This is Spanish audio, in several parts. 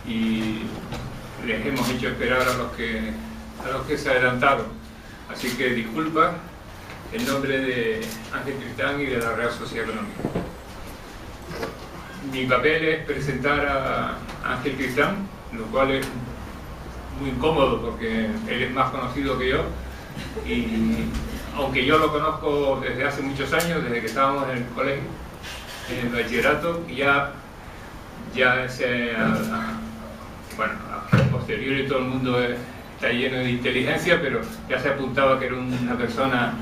y les hemos hecho esperar a los que se adelantaron. Así que disculpa en nombre de Ángel Tristán y de la Real Sociedad Económica. Mi papel es presentar a Ángel Tristán, lo cual es muy incómodo porque él es más conocido que yo, y aunque yo lo conozco desde hace muchos años, desde que estábamos en el colegio, en el bachillerato, bueno, a posteriori todo el mundo está lleno de inteligencia, pero ya se apuntaba que era una persona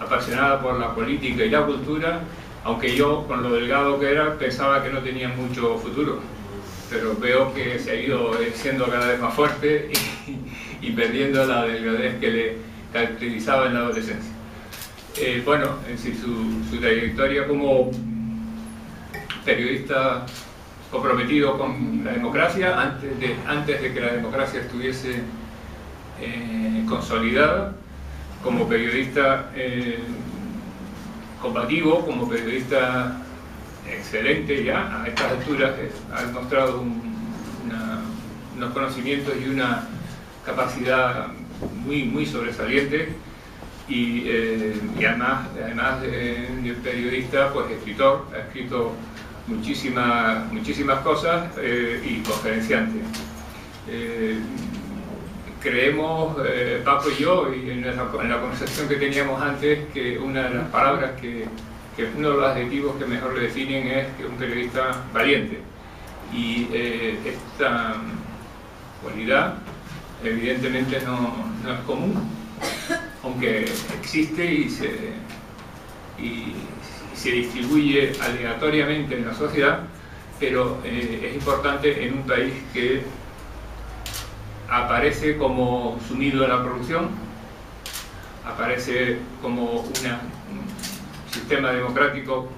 apasionada por la política y la cultura, aunque yo, con lo delgado que era, pensaba que no tenía mucho futuro. Pero veo que se ha ido siendo cada vez más fuerte y perdiendo la delgadez que le caracterizaba en la adolescencia. Bueno, en sí, su trayectoria como periodista comprometido con la democracia, antes de que la democracia estuviese consolidada, como periodista combativo, como periodista excelente ya, a estas alturas ha demostrado unos conocimientos y una capacidad muy sobresaliente, y además de periodista, pues escritor, ha escrito muchísimas cosas, y conferenciante. Creemos, Paco y yo, y en la conversación que teníamos antes, que una de las palabras uno de los adjetivos que mejor le definen es que un periodista valiente. Y esta cualidad evidentemente no es común, aunque existe y se distribuye aleatoriamente en la sociedad, pero es importante en un país que aparece como sumido en la corrupción, aparece como un sistema democrático,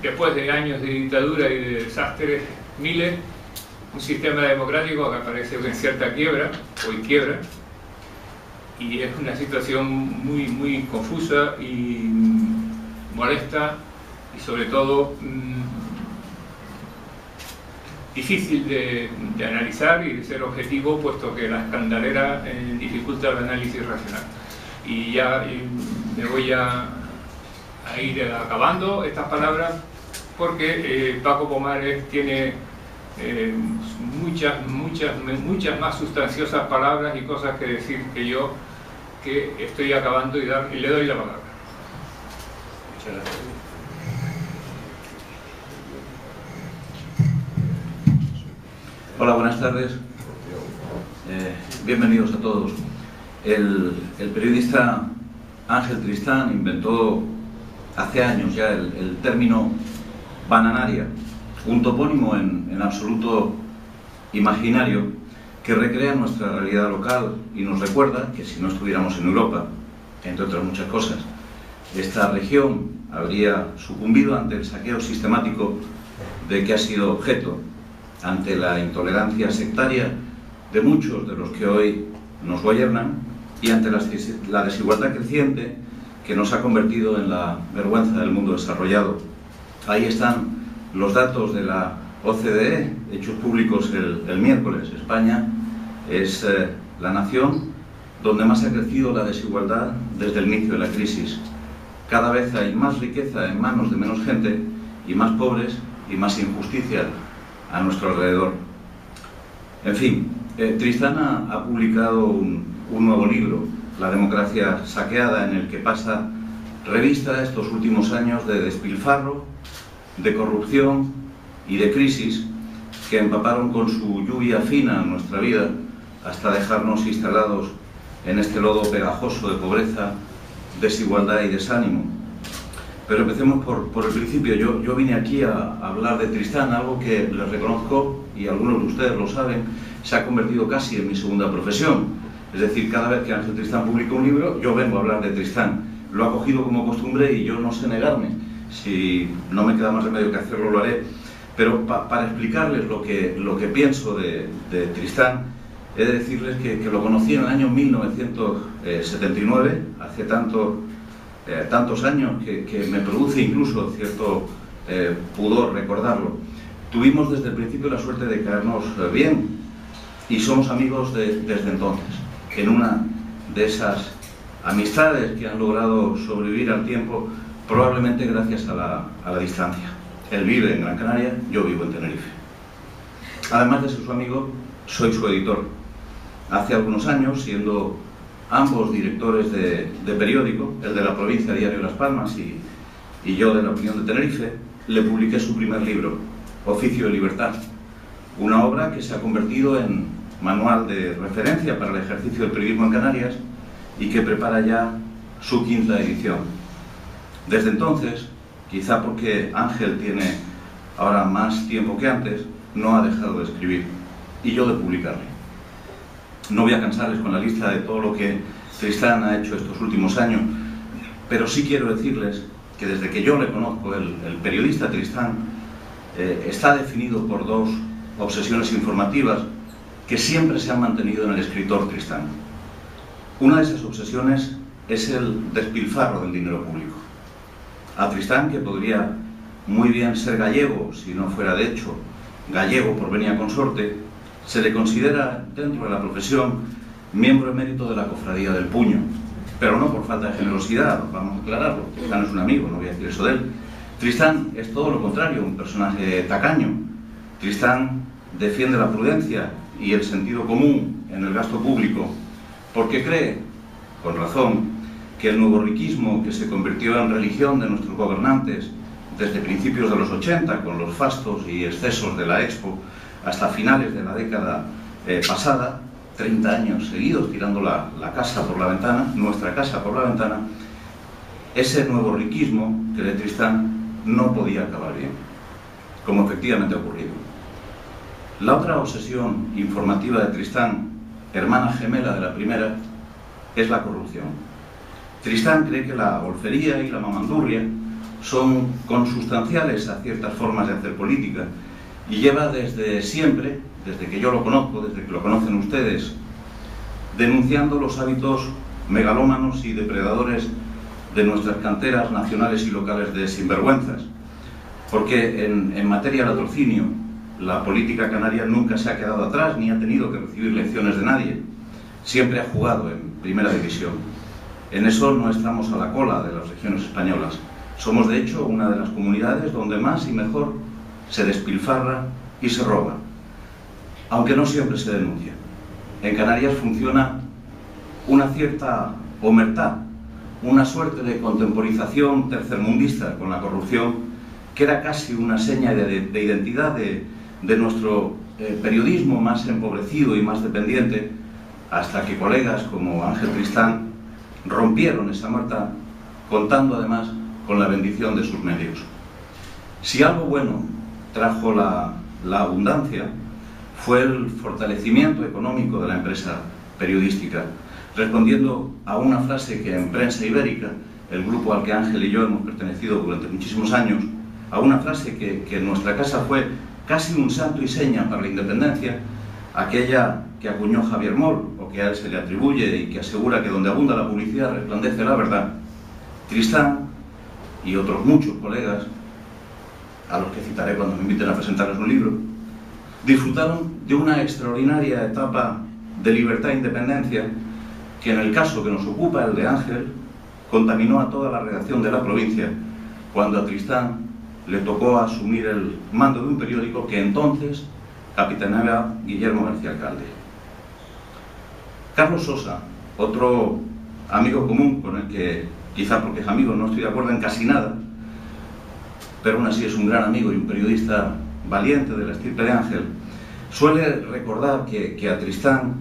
después de años de dictadura y de desastres miles, un sistema democrático que aparece en cierta quiebra, y es una situación muy confusa y molesta, y sobre todo difícil de analizar y de ser objetivo, puesto que la escandalera dificulta el análisis racional. Y ya me voy a ir acabando estas palabras, porque Paco Pomares tiene muchas más sustanciosas palabras y cosas que decir que yo, que estoy acabando, y le doy la palabra. Muchas gracias. Hola, buenas tardes. Bienvenidos a todos. El periodista Ángel Tristán inventó hace años ya el término bananaria, un topónimo en absoluto imaginario que recrea nuestra realidad local y nos recuerda que si no estuviéramos en Europa, entre otras muchas cosas, esta región habría sucumbido ante el saqueo sistemático de que ha sido objeto, ante la intolerancia sectaria de muchos de los que hoy nos gobiernan y ante la desigualdad creciente que nos ha convertido en la vergüenza del mundo desarrollado. Ahí están los datos de la OCDE, hechos públicos el miércoles. España es la nación donde más ha crecido la desigualdad desde el inicio de la crisis. Cada vez hay más riqueza en manos de menos gente y más pobres y más injusticia a nuestro alrededor. En fin, Tristán ha publicado un nuevo libro, La democracia saqueada, en el que pasa revista estos últimos años de despilfarro, de corrupción y de crisis que empaparon con su lluvia fina nuestra vida hasta dejarnos instalados en este lodo pegajoso de pobreza, desigualdad y desánimo. Pero empecemos por el principio. Yo vine aquí a hablar de Tristán, algo que les reconozco, y algunos de ustedes lo saben, se ha convertido casi en mi segunda profesión. Es decir, cada vez que Ángel Tristán publica un libro, yo vengo a hablar de Tristán. Lo ha cogido como costumbre y yo no sé negarme. Si no me queda más remedio que hacerlo, lo haré. Pero para explicarles lo que pienso de Tristán, he de decirles que lo conocí en el año 1979, hace tantos años que me produce incluso cierto pudor recordarlo. Tuvimos desde el principio la suerte de caernos bien y somos amigos desde entonces, en una de esas amistades que han logrado sobrevivir al tiempo, probablemente gracias a la distancia. Él vive en Gran Canaria, yo vivo en Tenerife. Además de ser su amigo, soy su editor. Hace algunos años, siendo ambos directores de periódico, el de la provincia Diario Las Palmas y yo de La Opinión de Tenerife, le publiqué su primer libro, Oficio de Libertad, una obra que se ha convertido en manual de referencia para el ejercicio del periodismo en Canarias y que prepara ya su 5ª edición. Desde entonces, quizá porque Ángel tiene ahora más tiempo que antes, no ha dejado de escribir y yo de publicarle. No voy a cansarles con la lista de todo lo que Tristán ha hecho estos últimos años, pero sí quiero decirles que desde que yo le conozco, el periodista Tristán está definido por 2 obsesiones informativas que siempre se han mantenido en el escritor Tristán. Una de esas obsesiones es el despilfarro del dinero público. A Tristán, que podría muy bien ser gallego, si no fuera de hecho gallego por venia consorte, se le considera dentro de la profesión miembro emérito de la Cofradía del Puño, pero no por falta de generosidad, vamos a aclararlo. Tristán es un amigo, no voy a decir eso de él. Tristán es todo lo contrario, un personaje tacaño. Tristán defiende la prudencia y el sentido común en el gasto público, porque cree, con razón, que el nuevo riquismo que se convirtió en religión de nuestros gobernantes desde principios de los 80, con los fastos y excesos de la Expo, hasta finales de la década pasada, 30 años seguidos tirando la casa por la ventana, nuestra casa por la ventana, ese nuevo riquismo que de Tristán no podía acabar bien, como efectivamente ha ocurrido. La otra obsesión informativa de Tristán, hermana gemela de la primera, es la corrupción. Tristán cree que la golfería y la mamandurria son consustanciales a ciertas formas de hacer política y lleva desde siempre, desde que yo lo conozco, desde que lo conocen ustedes, denunciando los hábitos megalómanos y depredadores de nuestras canteras nacionales y locales de sinvergüenzas. Porque en materia de latrocinio, la política canaria nunca se ha quedado atrás ni ha tenido que recibir lecciones de nadie. Siempre ha jugado en primera división. En eso no estamos a la cola de las regiones españolas. Somos, de hecho, una de las comunidades donde más y mejor se despilfarra y se roba, aunque no siempre se denuncia. En Canarias funciona una cierta omertá, una suerte de contemporización tercermundista con la corrupción, que era casi una seña de identidad de nuestro periodismo más empobrecido y más dependiente, hasta que colegas como Ángel Tristán rompieron esa omertá, contando además con la bendición de sus medios. Si algo bueno trajo la abundancia, fue el fortalecimiento económico de la empresa periodística, respondiendo a una frase que en Prensa Ibérica, el grupo al que Ángel y yo hemos pertenecido durante muchísimos años, a una frase que en nuestra casa fue casi un santo y seña para la independencia, aquella que acuñó Javier Moll, o que a él se le atribuye y que asegura que donde abunda la publicidad resplandece la verdad. Tristán y otros muchos colegas, a los que citaré cuando me inviten a presentarles un libro, disfrutaron de una extraordinaria etapa de libertad e independencia que, en el caso que nos ocupa, el de Ángel, contaminó a toda la redacción de la provincia cuando a Tristán le tocó asumir el mando de un periódico que entonces capitaneaba Guillermo García Alcalde. Carlos Sosa, otro amigo común con el que, quizá porque es amigo, no estoy de acuerdo en casi nada, pero aún así es un gran amigo y un periodista valiente de la estirpe de Ángel, suele recordar que a Tristán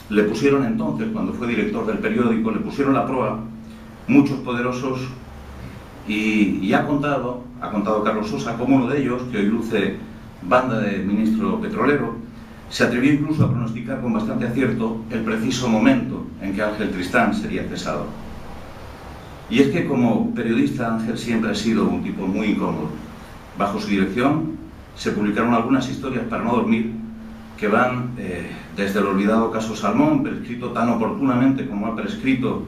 le pusieron entonces, cuando fue director del periódico, le pusieron la proa muchos poderosos y ha contado Carlos Sosa como uno de ellos, que hoy luce banda de ministro petrolero, se atrevió incluso a pronosticar con bastante acierto el preciso momento en que Ángel Tristán sería cesado. Y es que como periodista Ángel siempre ha sido un tipo muy incómodo. Bajo su dirección se publicaron algunas historias para no dormir que van desde el olvidado caso Salmón, prescrito tan oportunamente como ha prescrito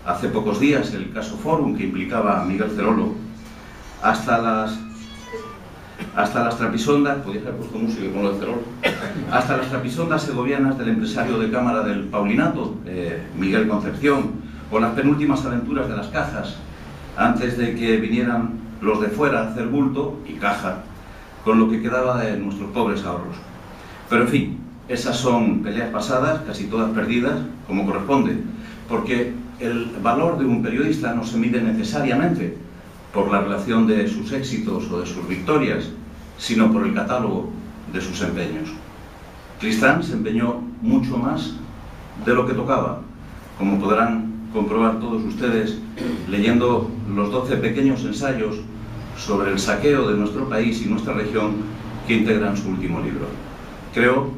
hace pocos días el caso Fórum, que implicaba a Miguel Cerolo, hasta las hasta las trapisondas, podía haber puesto música con lo de Cerol, hasta las trapisondas segovianas del empresario de cámara del Paulinato, Miguel Concepción, o las penúltimas aventuras de las cajas, antes de que vinieran los de fuera a hacer bulto y caja, con lo que quedaba de nuestros pobres ahorros. Pero en fin, esas son peleas pasadas, casi todas perdidas, como corresponde, porque el valor de un periodista no se mide necesariamente por la relación de sus éxitos o de sus victorias, sino por el catálogo de sus empeños. Tristán se empeñó mucho más de lo que tocaba, como podrán comprobar todos ustedes leyendo los 12 pequeños ensayos sobre el saqueo de nuestro país y nuestra región que integran su último libro. Creo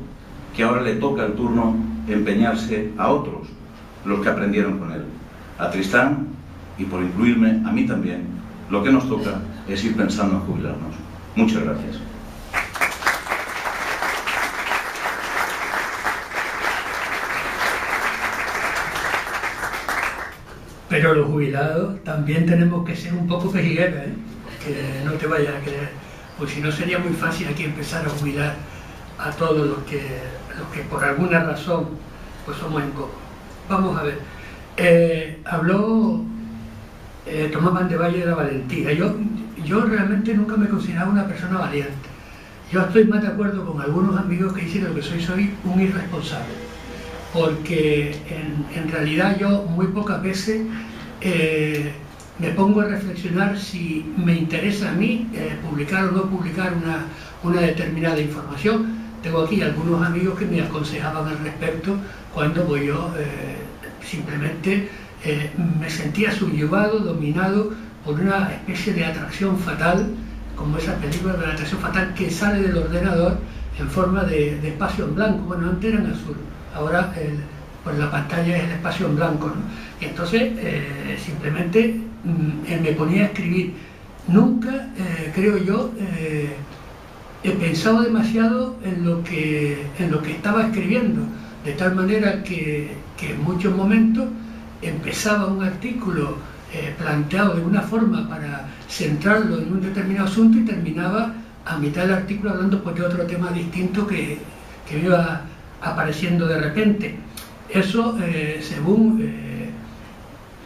que ahora le toca el turno empeñarse a otros, los que aprendieron con él. A Tristán, y por incluirme a mí también, lo que nos toca es ir pensando en jubilarnos. Muchas gracias. Pero los jubilados también tenemos que ser un poco pejigueros, ¿eh? Que no te vayas a creer, pues si no sería muy fácil aquí empezar a jubilar a todos los que por alguna razón pues somos incómodos. Vamos a ver, habló Tomás Vandevalle de la valentía. Yo realmente nunca me consideraba una persona valiente. Yo estoy más de acuerdo con algunos amigos que dicen lo que soy un irresponsable, porque en realidad yo muy pocas veces me pongo a reflexionar si me interesa a mí publicar o no publicar una determinada información. Tengo aquí algunos amigos que me aconsejaban al respecto cuando pues yo simplemente me sentía subyugado, dominado por una especie de atracción fatal, como esa película de la atracción fatal que sale del ordenador en forma de espacio en blanco. Bueno, antes era en azul, ahora pues la pantalla es el espacio en blanco, ¿no? Y entonces simplemente me ponía a escribir. Nunca, creo yo, he pensado demasiado en lo que estaba escribiendo, de tal manera que en muchos momentos empezaba un artículo planteado de una forma para centrarlo en un determinado asunto y terminaba a mitad del artículo hablando pues de otro tema distinto que me iba apareciendo de repente. Eso, según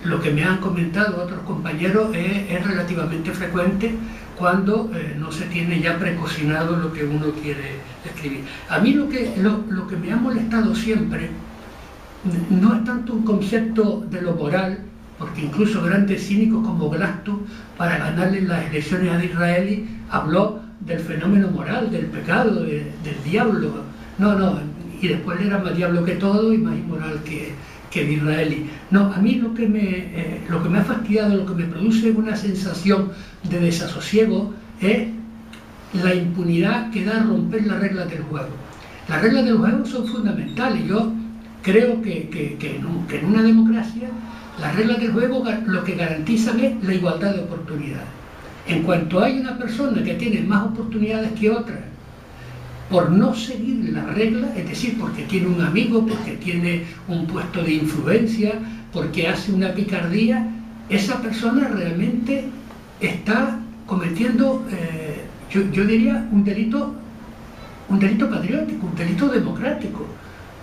lo que me han comentado otros compañeros, es relativamente frecuente cuando no se tiene ya precocinado lo que uno quiere escribir. A mí lo que me ha molestado siempre no es tanto un concepto de lo moral, porque incluso grandes cínicos como Glastus, para ganarle las elecciones a Disraeli, habló del fenómeno moral, del pecado, del diablo. No, y después era más diablo que todo y más inmoral que Disraeli. No, a mí lo que me ha fastidiado, lo que me produce una sensación de desasosiego es la impunidad que da a romper las reglas del juego. Las reglas del juego son fundamentales. Yo creo que en una democracia las reglas del juego lo que garantizan es la igualdad de oportunidades. En cuanto hay una persona que tiene más oportunidades que otra, por no seguir las reglas, es decir, porque tiene un amigo, porque tiene un puesto de influencia, porque hace una picardía, esa persona realmente está cometiendo, yo diría, un delito patriótico, un delito democrático,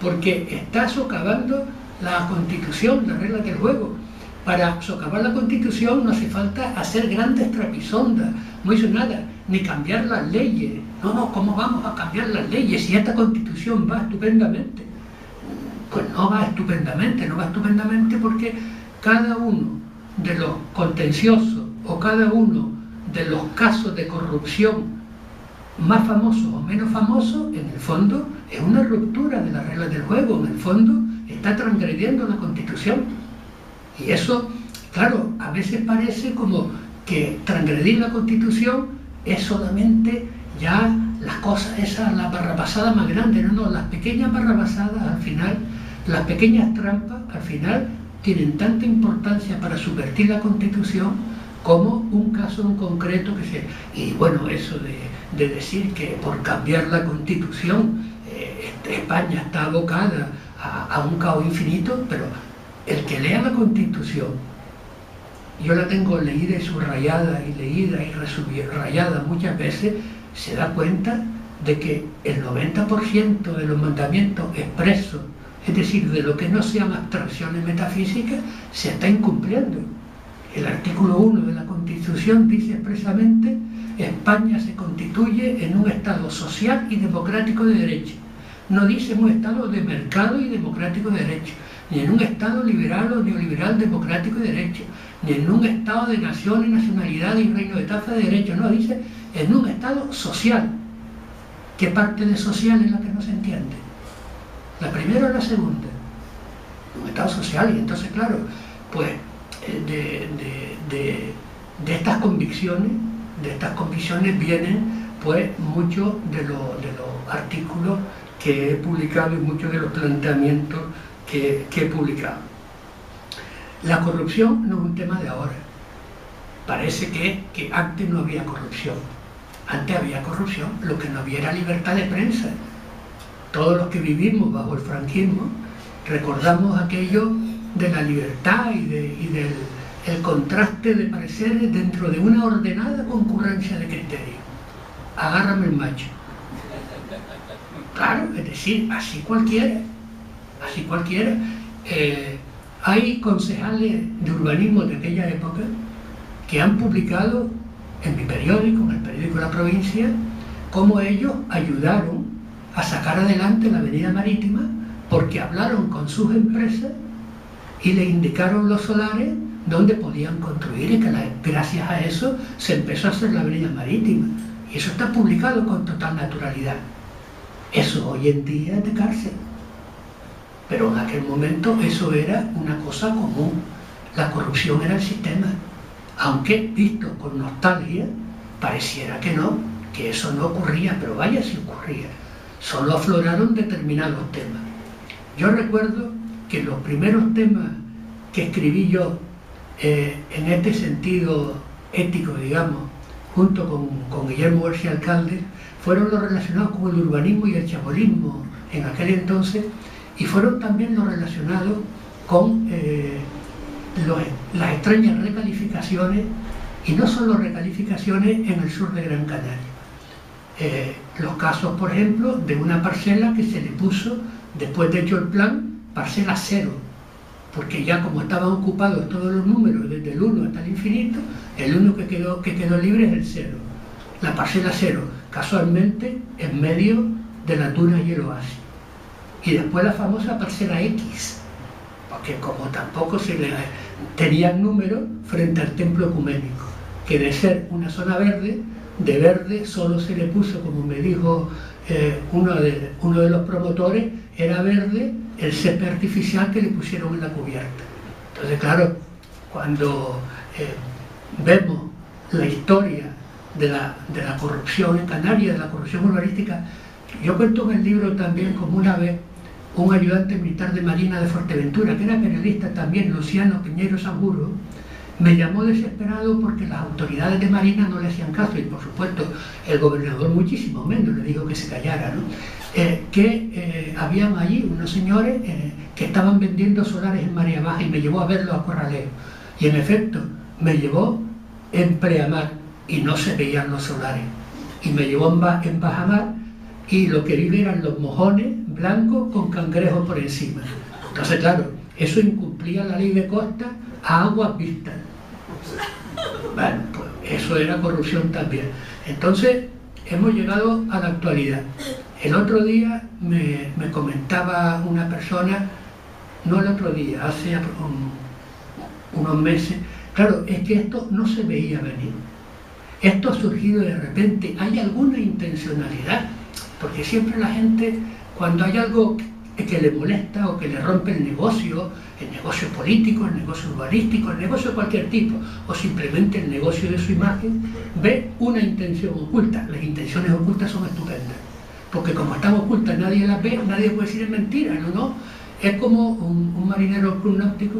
porque está socavando la Constitución, las reglas del juego. Para socavar la Constitución no hace falta hacer grandes trapisondas, no hizo nada, ni cambiar las leyes. No, ¿cómo vamos a cambiar las leyes si esta Constitución va estupendamente? Pues no va estupendamente porque cada uno de los contenciosos o cada uno de los casos de corrupción más famosos o menos famosos, en el fondo es una ruptura de las reglas del juego, en el fondo está transgrediendo la Constitución. Y eso, claro, a veces parece como que transgredir la Constitución es solamente ya las cosas esas, la barrabasada más grande. No, las pequeñas barrabasadas al final, las pequeñas trampas al final tienen tanta importancia para subvertir la Constitución como un caso en concreto que se... Y bueno, eso de decir que por cambiar la Constitución España está abocada a un caos infinito, pero el que lea la Constitución, yo la tengo leída y subrayada y leída y rayada muchas veces, se da cuenta de que el 90% de los mandamientos expresos, es decir, de lo que no sean abstracciones metafísicas, se está incumpliendo. El artículo 1 de la Constitución dice expresamente: España se constituye en un Estado social y democrático de derecho. No dice en un Estado de mercado y democrático de derecho, ni en un Estado liberal o neoliberal democrático de derecho, ni en un Estado de nación y nacionalidad y reino de taza de derecho. No, dice en un Estado social. ¿Qué parte de social es la que no se entiende? ¿La primera o la segunda? Un Estado social. Y entonces, claro, pues de estas convicciones vienen pues muchos de los artículos que he publicado y muchos de los planteamientos que he publicado. La corrupción no es un tema de ahora. Parece que antes no había corrupción. Antes había corrupción, lo que no había era libertad de prensa. Todos los que vivimos bajo el franquismo recordamos aquello de la libertad y del el contraste de pareceres dentro de una ordenada concurrencia de criterios. Agárrame el macho. Claro, es decir, así cualquiera. Hay concejales de urbanismo de aquella época que han publicado en mi periódico, en el periódico de la provincia, cómo ellos ayudaron a sacar adelante la avenida Marítima porque hablaron con sus empresas y le indicaron los solares donde podían construir, y que gracias a eso se empezó a hacer la avenida Marítima. Y eso está publicado con total naturalidad. Eso hoy en día es de cárcel. Pero en aquel momento eso era una cosa común. La corrupción era el sistema. Aunque, visto con nostalgia, pareciera que no, que eso no ocurría, pero vaya si ocurría. Solo afloraron determinados temas. Yo recuerdo que los primeros temas que escribí yo en este sentido ético, digamos, junto con Guillermo García Alcalde, fueron los relacionados con el urbanismo y el chabolismo en aquel entonces, y fueron también los relacionados con las extrañas recalificaciones, y no solo recalificaciones en el sur de Gran Canaria. Los casos, por ejemplo, de una parcela que se le puso, después de hecho el plan, parcela cero, porque ya como estaban ocupados todos los números, desde el 1 hasta el infinito, el único que quedó libre es el 0. La parcela 0, casualmente en medio de la duna y el oasis. Y después la famosa parcela X, porque como tampoco se le tenían número frente al templo ecuménico, que de ser una zona verde, de verde solo se le puso, como me dijo uno de los promotores, era verde el césped artificial que le pusieron en la cubierta. Entonces, claro, cuando vemos la historia de la corrupción en Canarias, de la corrupción urbanística, yo cuento en el libro también como una vez un ayudante militar de Marina de Fuerteventura, que era periodista también, Luciano Piñero Sanjuro, me llamó desesperado porque las autoridades de Marina no le hacían caso, y por supuesto el gobernador muchísimo menos, le dijo que se callara, ¿no? Habían allí unos señores que estaban vendiendo solares en marea baja, y me llevó a verlo a Corraleo, y en efecto me llevó en preamar y no se veían los solares, y me llevó en bajamar y lo que vi eran los mojones blancos con cangrejos por encima. Entonces, claro, eso incumplía la ley de costa a aguas vistas. Bueno, pues eso era corrupción también. Entonces, hemos llegado a la actualidad. El otro día me comentaba una persona, no el otro día, hace unos meses, claro, es que esto no se veía venir. Esto ha surgido de repente. ¿Hay alguna intencionalidad? Porque siempre la gente, cuando hay algo que le molesta o que le rompe el negocio político, el negocio urbanístico, el negocio de cualquier tipo, o simplemente el negocio de su imagen, ve una intención oculta. Las intenciones ocultas son estupendas, porque como están ocultas, nadie las ve, nadie puede decir es mentira, ¿no? Es como un marinero del club náutico,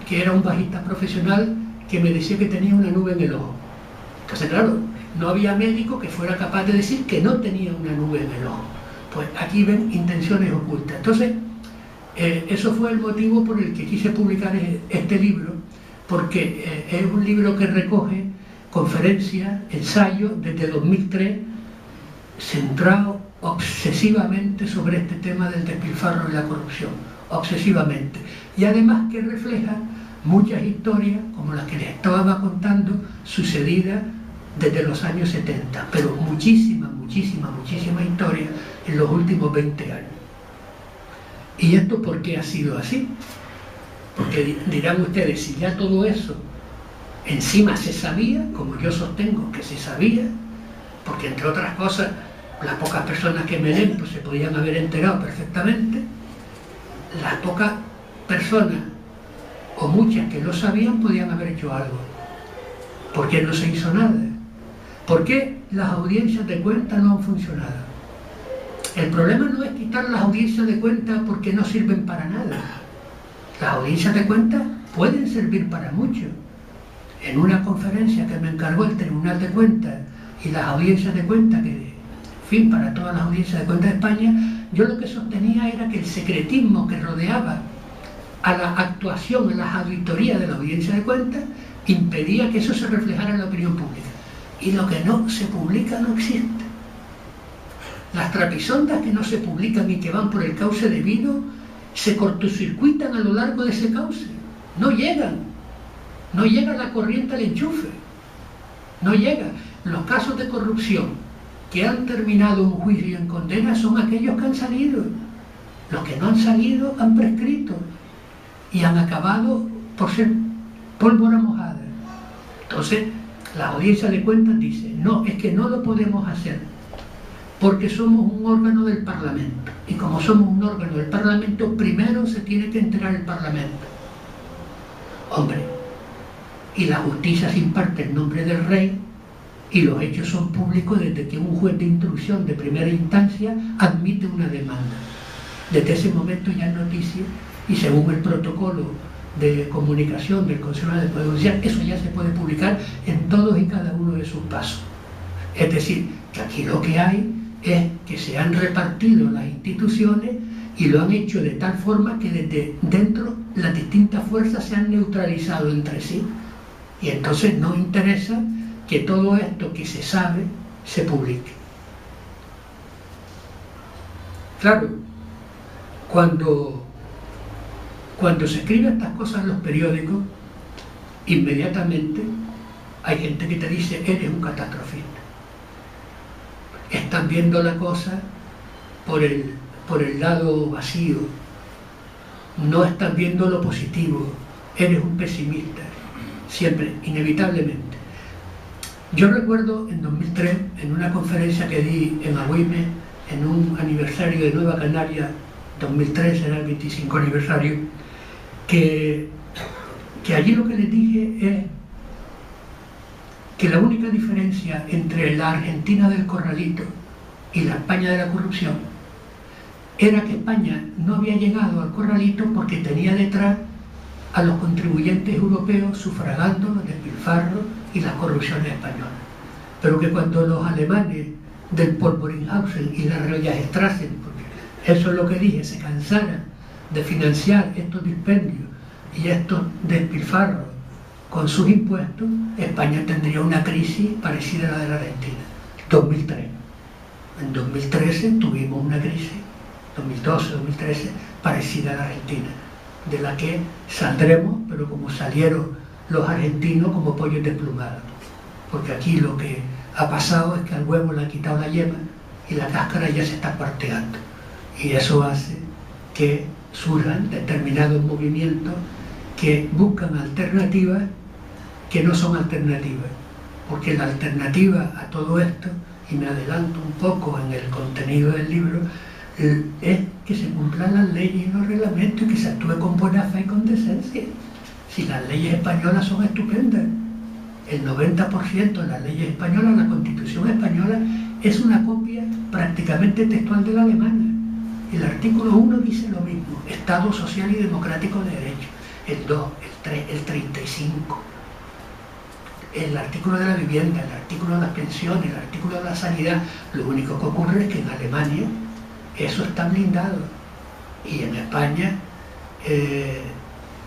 que era un bajista profesional, que me decía que tenía una nube en el ojo. Entonces, claro, no había médico que fuera capaz de decir que no tenía una nube en el ojo. Pues aquí ven intenciones ocultas. Entonces, eso fue el motivo por el que quise publicar este libro, porque es un libro que recoge conferencias, ensayos, desde 2003, centrado obsesivamente sobre este tema del despilfarro y la corrupción, obsesivamente. Y además que refleja muchas historias, como las que les estaba contando, sucedidas desde los años 70, pero muchísimas historias en los últimos 20 años. ¿Y esto por qué ha sido así? Porque dirán ustedes, si ya todo eso encima se sabía, como yo sostengo que se sabía, porque entre otras cosas las pocas personas que me leen pues se podían haber enterado perfectamente, las pocas personas o muchas que lo sabían podían haber hecho algo. ¿Por qué no se hizo nada? ¿Por qué las audiencias de cuentas no han funcionado? El problema no es quitar las audiencias de cuentas porque no sirven para nada. Las audiencias de cuentas pueden servir para mucho. En una conferencia que me encargó el Tribunal de Cuentas y las audiencias de cuentas, que, en fin, para todas las audiencias de cuentas de España, yo lo que sostenía era que el secretismo que rodeaba a la actuación en las auditorías de la audiencia de cuentas impedía que eso se reflejara en la opinión pública. Y lo que no se publica no existe. Las trapisondas que no se publican y que van por el cauce de vino se cortocircuitan a lo largo de ese cauce. No llegan la corriente al enchufe. No llega. Los casos de corrupción que han terminado en juicio y en condena son aquellos que han salido. Los que no han salido han prescrito y han acabado por ser pólvora mojada. Entonces, la audiencia de cuentas dice, no, es que no lo podemos hacer porque somos un órgano del Parlamento. Y como somos un órgano del Parlamento, primero se tiene que enterar el Parlamento. Hombre, y la justicia se imparte en nombre del rey y los hechos son públicos desde que un juez de instrucción de primera instancia admite una demanda. Desde ese momento ya es noticia y según el protocolo de comunicación del Consejo Nacional del Poder Judicial, eso ya se puede publicar en todos y cada uno de sus pasos. Es decir, que aquí lo que hay es que se han repartido las instituciones y lo han hecho de tal forma que desde dentro las distintas fuerzas se han neutralizado entre sí. Y entonces no interesa que todo esto que se sabe se publique. Claro, cuando se escriben estas cosas en los periódicos, inmediatamente hay gente que te dice, eres un catastrofista. Están viendo la cosa por el lado vacío, no están viendo lo positivo, eres un pesimista, siempre, inevitablemente. Yo recuerdo en 2003, en una conferencia que di en Agüime, en un aniversario de Nueva Canaria, 2003 era el 25 aniversario, que allí lo que les dije es que la única diferencia entre la Argentina del Corralito y la España de la corrupción era que España no había llegado al Corralito porque tenía detrás a los contribuyentes europeos sufragando los despilfarros y las corrupciones españolas. Pero que cuando los alemanes del Polvoringhausen y la Reuillas-Strassen, porque eso es lo que dije, se cansaran de financiar estos dispendios y estos despilfarros con sus impuestos, España tendría una crisis parecida a la de la Argentina. 2003. En 2013 tuvimos una crisis, 2012, 2013, parecida a la Argentina, de la que saldremos, pero como salieron los argentinos como pollos desplumados. Porque aquí lo que ha pasado es que al huevo le han quitado la yema y la cáscara ya se está cuarteando. Y eso hace que surjan determinados movimientos que buscan alternativas que no son alternativas, porque la alternativa a todo esto, y me adelanto un poco en el contenido del libro, es que se cumplan las leyes y los reglamentos y que se actúe con buena fe y con decencia. Si las leyes españolas son estupendas, el 90% de las leyes españolas, la Constitución española, es una copia prácticamente textual de la alemana. El artículo 1 dice lo mismo, Estado social y democrático de derecho. El 2, el 3, el 35. El artículo de la vivienda, el artículo de las pensiones, el artículo de la sanidad. Lo único que ocurre es que en Alemania eso está blindado. Y en España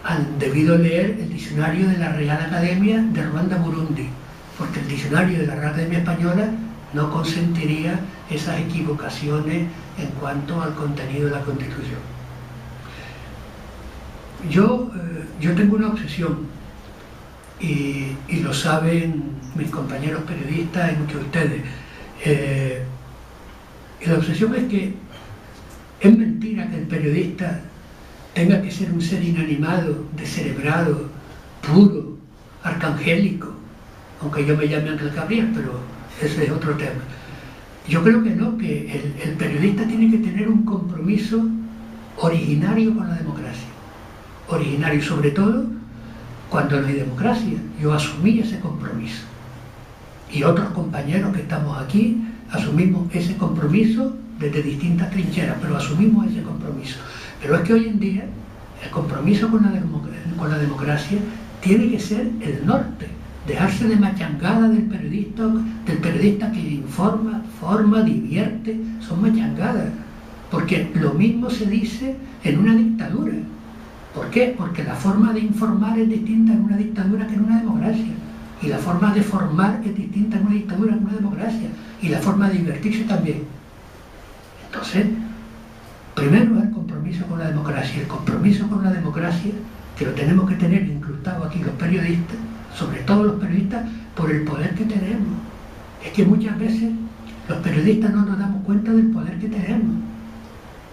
han debido leer el diccionario de la Real Academia de Ruanda-Burundi, porque el diccionario de la Real Academia Española no consentiría esas equivocaciones en cuanto al contenido de la Constitución. Yo tengo una obsesión, y lo saben mis compañeros periodistas y muchos de ustedes. Y la obsesión es que es mentira que el periodista tenga que ser un ser inanimado, descerebrado, puro, arcangélico, aunque yo me llame Ángel Gabriel, pero ese es otro tema. Yo creo que no, que el periodista tiene que tener un compromiso originario con la democracia. Originario, sobre todo cuando no hay democracia. Yo asumí ese compromiso. Y otros compañeros que estamos aquí asumimos ese compromiso desde distintas trincheras, pero asumimos ese compromiso. Pero es que hoy en día el compromiso con la democracia tiene que ser el norte, dejarse de machangada del periodista que informa, forma, divierte, son machangadas, porque lo mismo se dice en una dictadura. ¿Por qué? Porque la forma de informar es distinta en una dictadura que en una democracia, y la forma de formar es distinta en una dictadura que en una democracia, y la forma de divertirse también. Entonces, primero el compromiso con la democracia. El compromiso con la democracia, que lo tenemos que tener incrustado aquí los periodistas, sobre todo los periodistas, por el poder que tenemos. Es que muchas veces los periodistas no nos damos cuenta del poder que tenemos.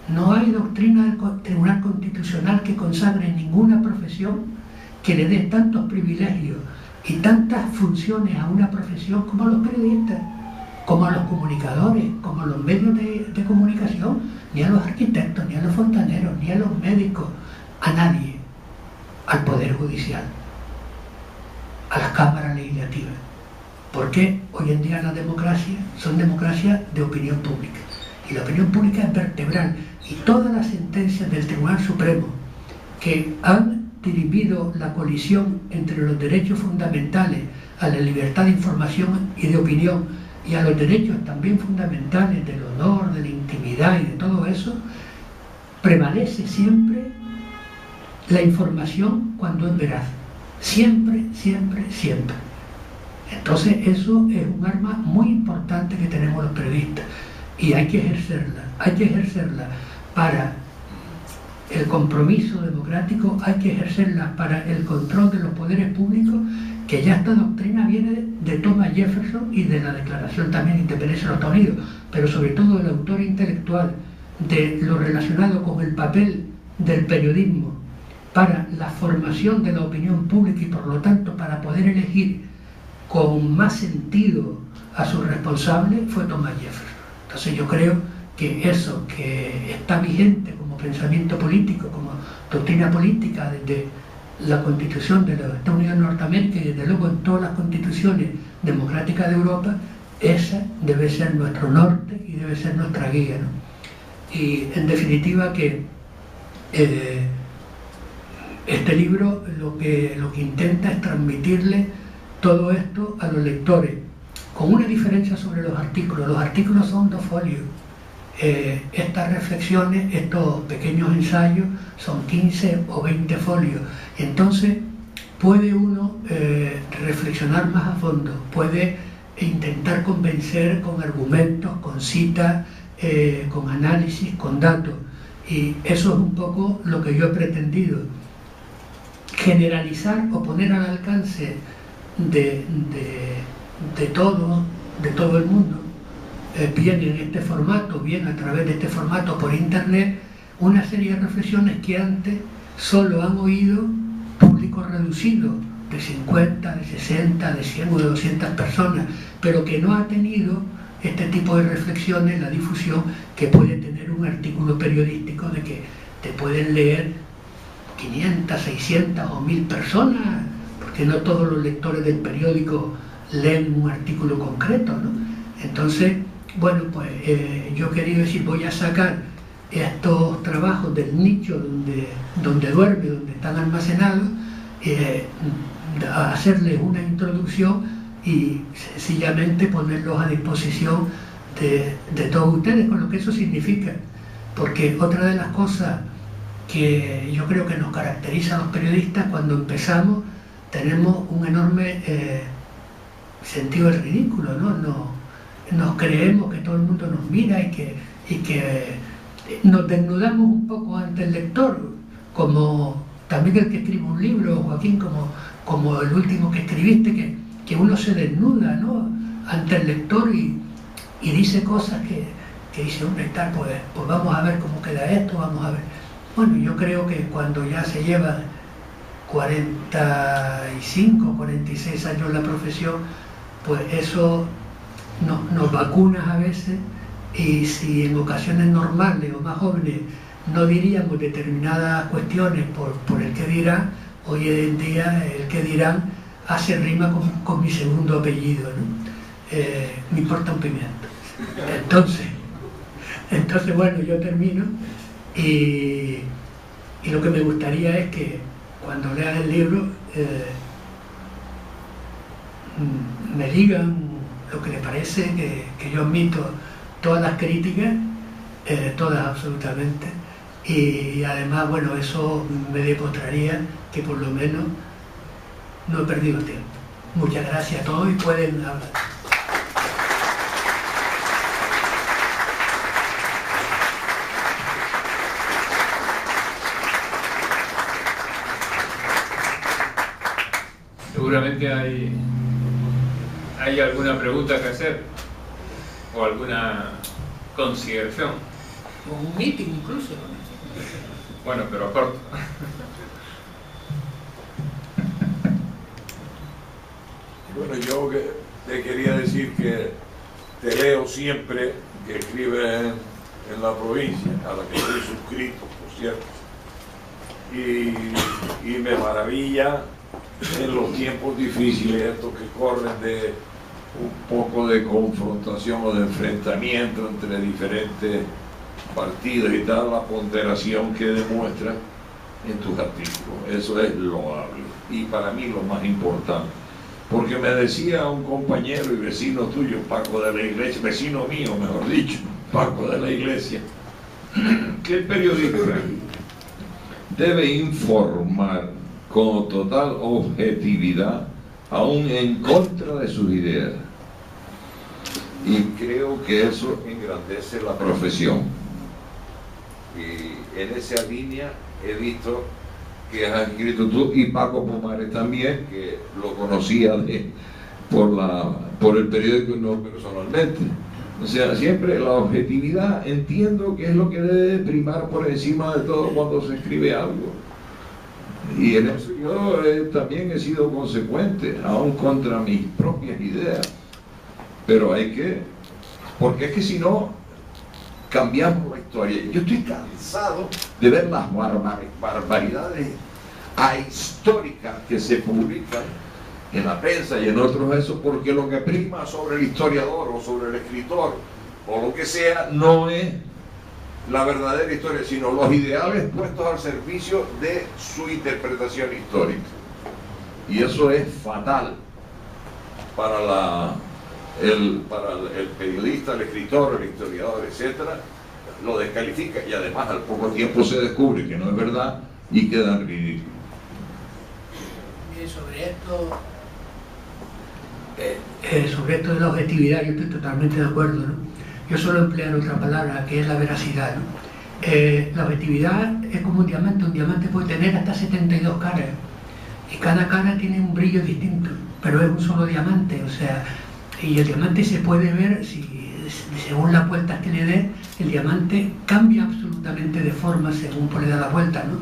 No hay doctrina del Tribunal Constitucional que consagre ninguna profesión que le dé tantos privilegios y tantas funciones a una profesión como a los periodistas, como a los comunicadores, como a los medios de comunicación, ni a los arquitectos, ni a los fontaneros, ni a los médicos, a nadie, al Poder Judicial, a las cámaras legislativas. Porque hoy en día las democracias son democracias de opinión pública, y la opinión pública es vertebral, y todas las sentencias del Tribunal Supremo que han dirimido la colisión entre los derechos fundamentales a la libertad de información y de opinión y a los derechos también fundamentales del honor, de la intimidad y de todo eso, prevalece siempre la información cuando es veraz. Siempre, siempre, siempre. Entonces eso es un arma muy importante que tenemos los periodistas, y hay que ejercerla para el compromiso democrático, hay que ejercerla para el control de los poderes públicos, que ya esta doctrina viene de Thomas Jefferson y de la Declaración también de Independencia de los Estados Unidos, pero sobre todo del autor intelectual, de lo relacionado con el papel del periodismo para la formación de la opinión pública y por lo tanto para poder elegir con más sentido a sus responsables, fue Thomas Jefferson. Entonces yo creo que eso que está vigente como pensamiento político, como doctrina política desde la Constitución de los Estados Unidos de Norteamérica y desde luego en todas las constituciones democráticas de Europa, esa debe ser nuestro norte y debe ser nuestra guía, ¿no? Y en definitiva que este libro lo que intenta es transmitirle todo esto a los lectores, con una diferencia sobre los artículos. Los artículos son 2 folios. Estas reflexiones, estos pequeños ensayos, son 15 o 20 folios. Entonces puede uno reflexionar más a fondo, puede intentar convencer con argumentos, con citas, con análisis, con datos. Y eso es un poco lo que yo he pretendido. Generalizar o poner al alcance de todo el mundo, bien en este formato, bien a través de este formato por internet, una serie de reflexiones que antes solo han oído públicos reducidos, de 50, de 60, de 100 o de 200 personas, pero que no ha tenido este tipo de reflexiones, la difusión que puede tener un artículo periodístico, de que te pueden leer 500, 600 o 1000 personas, porque no todos los lectores del periódico leen un artículo concreto, ¿no? Entonces, bueno, pues yo he querido decir, voy a sacar estos trabajos del nicho donde duerme, donde están almacenados, hacerles una introducción y sencillamente ponerlos a disposición de todos ustedes, con lo que eso significa. Porque otra de las cosas que yo creo que nos caracteriza a los periodistas, cuando empezamos tenemos un enorme sentido del ridículo, ¿no? nos creemos que todo el mundo nos mira y que nos desnudamos un poco ante el lector, como también el que escribe un libro, Joaquín, como el último que escribiste, que uno se desnuda, ¿no?, ante el lector y dice cosas que dice, hombre, tal, pues vamos a ver cómo queda esto, vamos a ver. Bueno, yo creo que cuando ya se lleva 45, 46 años en la profesión, pues eso nos vacuna a veces, y si en ocasiones normales o más jóvenes no diríamos determinadas cuestiones por el que dirán, hoy en día el que dirán hace rima con mi segundo apellido, ¿no? Me importa un pimiento. Entonces bueno, yo termino y lo que me gustaría es que cuando lean el libro me digan lo que les parece, que yo admito todas las críticas, todas absolutamente, y además, bueno, eso me demostraría que por lo menos no he perdido tiempo. Muchas gracias a todos y pueden hablar. Seguramente hay alguna pregunta que hacer o alguna consideración. O un meeting incluso. Bueno, pero corto. Bueno, yo te quería decir que te leo siempre, que escribes en La Provincia, a la que estoy suscrito, por cierto, y me maravilla en los tiempos difíciles estos que corren de un poco de confrontación o de enfrentamiento entre diferentes partidos y tal, la ponderación que demuestra en tus artículos. Eso es loable y para mí lo más importante, porque me decía un compañero y vecino tuyo, Paco de la Iglesia, vecino mío mejor dicho, Paco de la Iglesia, que el periodista debe informar con total objetividad, aún en contra de sus ideas, y creo que eso engrandece la profesión. Y en esa línea he visto que has escrito tú y Paco Pomares también, que lo conocía por el periódico y no personalmente. O sea, siempre la objetividad, entiendo que es lo que debe primar por encima de todo cuando se escribe algo. Y en eso yo también he sido consecuente, aún contra mis propias ideas. Pero hay que, porque es que si no, cambiamos la historia. Yo estoy cansado de ver las barbaridades ahistóricas que se publican en la prensa y en otros eso, porque lo que prima sobre el historiador o sobre el escritor o lo que sea no es la verdadera historia, sino los ideales puestos al servicio de su interpretación histórica. Y eso es fatal para el periodista, el escritor, el historiador, etcétera. Lo descalifica y además al poco tiempo se descubre que no es verdad y queda en ridículo. Bien, sobre esto de la objetividad yo estoy totalmente de acuerdo, ¿no? Yo suelo emplear otra palabra que es la veracidad, ¿no? La objetividad es como un diamante puede tener hasta 72 caras y cada cara tiene un brillo distinto, pero es un solo diamante, o sea, y el diamante se puede ver, según las vueltas que le dé, el diamante cambia absolutamente de forma según le da la vuelta, ¿no?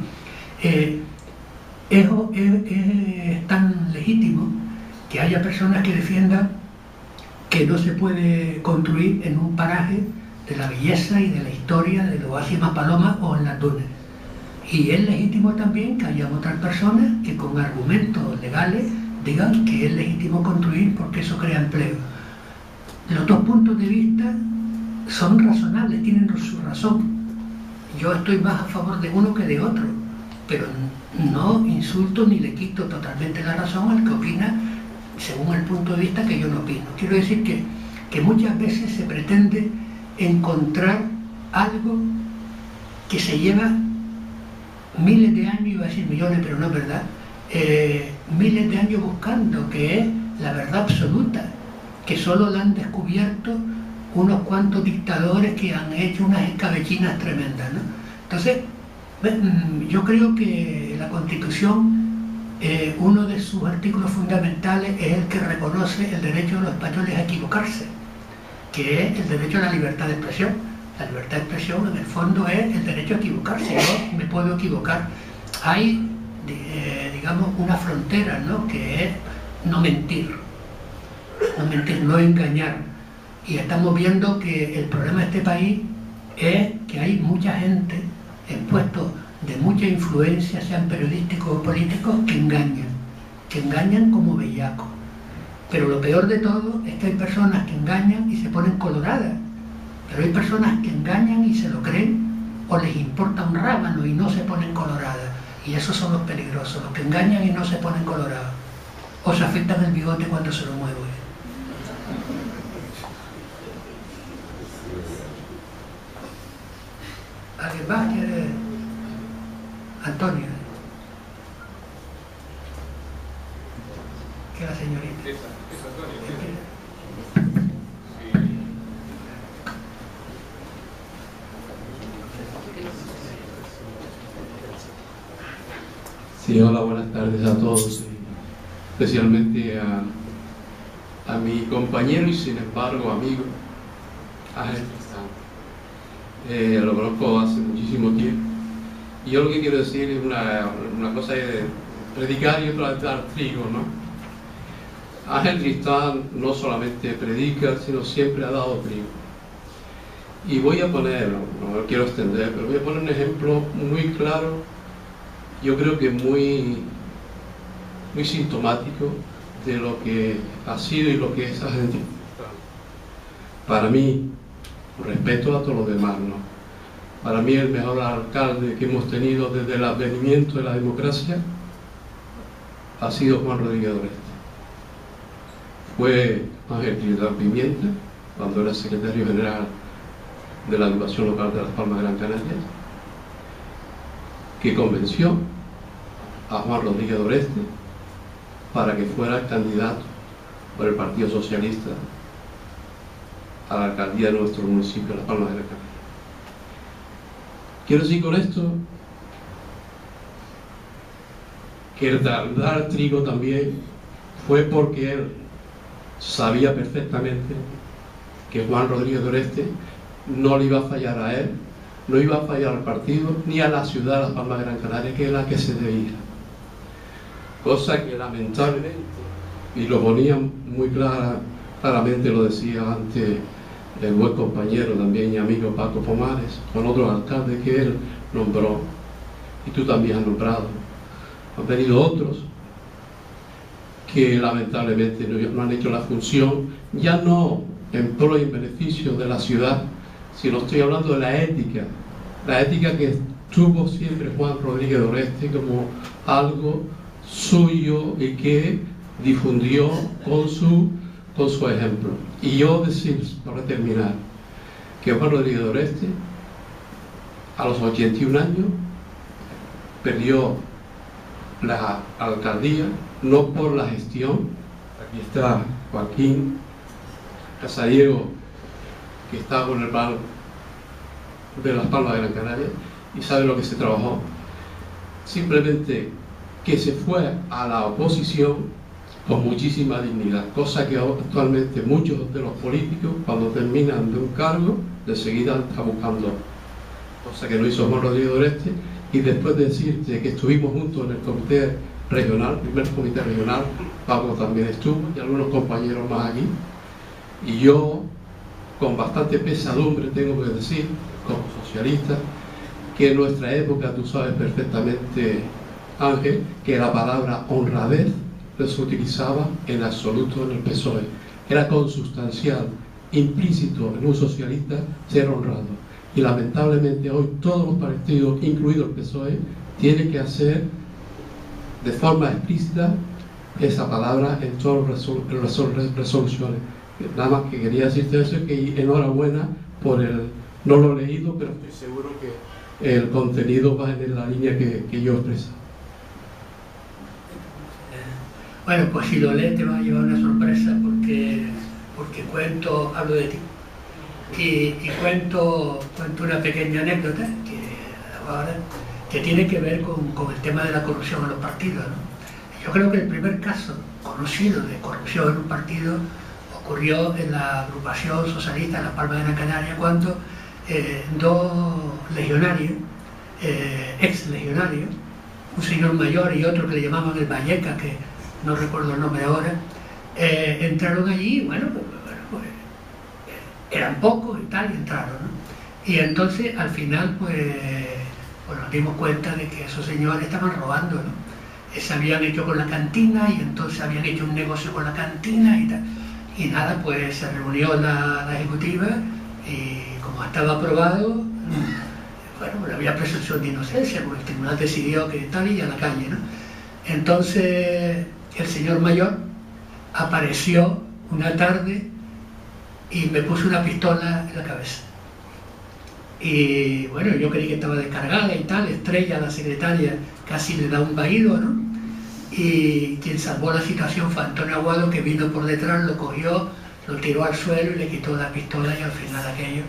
Es tan legítimo que haya personas que defiendan que no se puede construir en un paraje de la belleza y de la historia de los oasis Maspalomas o en las dunas. Y es legítimo también que haya otras personas que con argumentos legales digan que es legítimo construir porque eso crea empleo. Los dos puntos de vista son razonables, tienen su razón. Yo estoy más a favor de uno que de otro, pero no insulto ni le quito totalmente la razón al que opina según el punto de vista que yo no opino. Quiero decir que muchas veces se pretende encontrar algo que se lleva miles de años, iba a decir millones, pero no es verdad, miles de años buscando, que es la verdad absoluta, que solo la han descubierto unos cuantos dictadores que han hecho unas escabechinas tremendas, ¿no? Entonces, yo creo que la Constitución, uno de sus artículos fundamentales es el que reconoce el derecho de los españoles a equivocarse, que es el derecho a la libertad de expresión. La libertad de expresión, en el fondo, es el derecho a equivocarse. Yo me puedo equivocar. Hay, digamos, una frontera, ¿no?, que es no mentir, no engañar. Y estamos viendo que el problema de este país es que hay mucha gente en puestos de mucha influencia, sean periodísticos o políticos, que engañan como bellacos. Pero lo peor de todo es que hay personas que engañan y se ponen coloradas, pero hay personas que engañan y se lo creen, o les importa un rábano y no se ponen coloradas, y esos son los peligrosos, los que engañan y no se ponen colorados, o se afectan el bigote cuando se lo mueven. ¿Alguien más quiere? Antonio. Que la señorita. Es Antonio. Sí, hola, buenas tardes a todos, especialmente a mi compañero y sin embargo amigo, Ángel Tristán. Lo conozco hace muchísimo tiempo y yo lo que quiero decir es una cosa de predicar y otra de dar trigo, ¿no? Ángel Tristán no solamente predica, sino siempre ha dado trigo. Y voy a poner, no lo quiero extender, pero voy a poner un ejemplo muy claro, yo creo que muy sintomático de lo que ha sido y lo que es Ángel Tristán. Para mí, con respeto a todos los demás, ¿no?, para mí el mejor alcalde que hemos tenido desde el advenimiento de la democracia ha sido Juan Rodríguez Doreste. Fue Ángel Tristán Pimienta, cuando era secretario general de la Educación Local de Las Palmas de Gran Canaria, que convenció a Juan Rodríguez Doreste para que fuera candidato por el Partido Socialista a la alcaldía de nuestro municipio, Las Palmas de Gran Canaria. Quiero decir con esto que el dar trigo también fue porque él sabía perfectamente que Juan Rodríguez Doreste no le iba a fallar a él, no iba a fallar al partido ni a la ciudad de Las Palmas de Gran Canaria, que es la que se debía. Cosa que lamentablemente, y lo ponía muy claramente, lo decía antes el buen compañero también y amigo Paco Pomares, con otros alcaldes que él nombró, y tú también has nombrado. Han venido otros que lamentablemente no han hecho la función, ya no en pro y en beneficio de la ciudad, sino estoy hablando de la ética que tuvo siempre Juan Rodríguez Doreste como algo suyo y que difundió con su ejemplo. Y yo decir, para terminar, que Juan Rodríguez Doreste a los 81 años perdió la alcaldía, no por la gestión. Aquí está Joaquín Casariego, que está con el plan de Las Palmas de Gran Canaria y sabe lo que se trabajó. Simplemente que se fue a la oposición con muchísima dignidad, cosa que actualmente muchos de los políticos, cuando terminan de un cargo, de seguida están buscando, cosa que no hizo Juan Rodríguez Doreste. Y después de decirte que estuvimos juntos en el comité regional, primer comité regional, Pablo también estuvo y algunos compañeros más aquí, y yo con bastante pesadumbre tengo que decir, como socialista, que en nuestra época, tú sabes perfectamente, Ángel, que la palabra honradez no se utilizaba en absoluto en el PSOE. Era consustancial, implícito en un socialista ser honrado. Y lamentablemente hoy todos los partidos, incluido el PSOE, tienen que hacer de forma explícita esa palabra en todas las resoluciones. Nada más que quería decirte eso, que enhorabuena por el... No lo he leído, pero estoy seguro que el contenido va en la línea que yo expreso. Bueno, pues si lo lees te va a llevar una sorpresa porque hablo de ti. y cuento una pequeña anécdota que tiene que ver con el tema de la corrupción en los partidos, ¿no? Yo creo que el primer caso conocido de corrupción en un partido ocurrió en la agrupación socialista de Las Palmas de Gran Canaria, cuando dos legionarios, ex legionarios, un señor mayor y otro que le llamaban el Valleca, que no recuerdo el nombre ahora, entraron allí, bueno, pues, eran pocos y tal, y entraron, ¿no? Y entonces al final pues nos dimos cuenta de que esos señores estaban robando, ¿no? Se habían hecho con la cantina y entonces habían hecho un negocio con la cantina y tal. Y nada, pues se reunió la ejecutiva y como estaba aprobado, bueno, pues había presunción de inocencia, porque el tribunal decidió que tal y a la calle, ¿no? Entonces el señor mayor apareció una tarde y me puso una pistola en la cabeza. Y bueno, yo creí que estaba descargada y tal. Estrella, la secretaria, casi le da un vaído, ¿no? Y quien salvó la situación fue Antonio Aguado, que vino por detrás, lo cogió, lo tiró al suelo y le quitó la pistola, y al final aquello